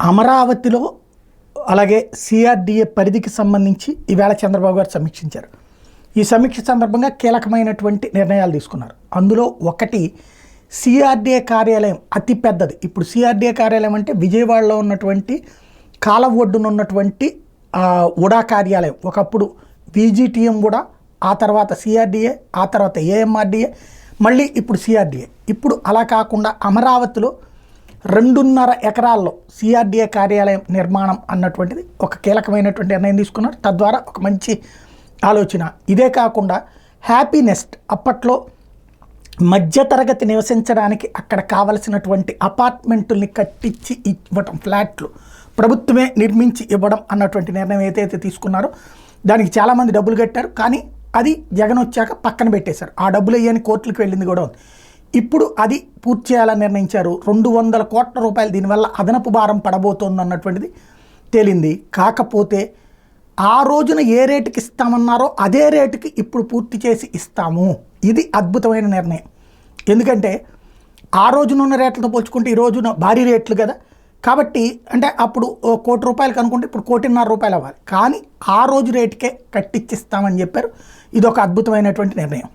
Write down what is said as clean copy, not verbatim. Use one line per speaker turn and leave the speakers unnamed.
అమరావతిలో అలాగే సిఆర్డీఏ పరిధికి సంబంధించి ఈవేళ చంద్రబాబు గారు సమీక్షించారు. ఈ సమీక్ష సందర్భంగా కీలకమైనటువంటి నిర్ణయాలు తీసుకున్నారు. అందులో ఒకటి, సిఆర్డీఏ కార్యాలయం అతి పెద్దది. ఇప్పుడు సిఆర్డీఏ కార్యాలయం అంటే విజయవాడలో ఉన్నటువంటి కాలవ ఒడ్డున ఉన్నటువంటి ఉడా కార్యాలయం. ఒకప్పుడు విజిటిఎం కూడా, ఆ తర్వాత సిఆర్డీఏ, ఆ తర్వాత ఏఎంఆర్డీఏ, మళ్ళీ ఇప్పుడు సిఆర్డీఏ. ఇప్పుడు అలా కాకుండా అమరావతిలో 2.5 ఎకరాల్లో సిఆర్డీఏ కార్యాలయం నిర్మాణం అన్నటువంటిది ఒక కీలకమైనటువంటి నిర్ణయం తీసుకున్నారు. తద్వారా ఒక మంచి ఆలోచన. ఇదే కాకుండా హ్యాపీనెస్ట్, అప్పట్లో మధ్యతరగతి నివసించడానికి అక్కడ కావలసినటువంటి అపార్ట్మెంటుల్ని కట్టించి ఇవ్వటం, ఫ్లాట్లు ప్రభుత్వమే నిర్మించి ఇవ్వడం అన్నటువంటి నిర్ణయం ఏదైతే తీసుకున్నారో దానికి చాలామంది డబ్బులు కట్టారు. కానీ అది జగన్ వచ్చాక పక్కన పెట్టేశారు. ఆ డబ్బులు అయ్యని కోర్టులకు వెళ్ళింది కూడా ఉంది. ఇప్పుడు అది పూర్తి చేయాలని నిర్ణయించారు. 200 కోట్ల రూపాయలు దీనివల్ల అదనపు భారం పడబోతోంది అన్నటువంటిది తేలింది. కాకపోతే ఆ రోజున ఏ రేటుకి ఇస్తామన్నారో అదే రేటుకి ఇప్పుడు పూర్తి చేసి ఇస్తాము. ఇది అద్భుతమైన నిర్ణయం. ఎందుకంటే ఆ రోజున ఉన్న రేట్లతో పోల్చుకుంటే ఈ రోజున భారీ రేట్లు కదా. కాబట్టి అంటే అప్పుడు ₹1 కోటి అనుకుంటే ఇప్పుడు ₹1.5 కోటి అవ్వాలి. కానీ ఆ రోజు రేటుకే కట్టిచ్చిస్తామని చెప్పారు. ఇది ఒక అద్భుతమైనటువంటి నిర్ణయం.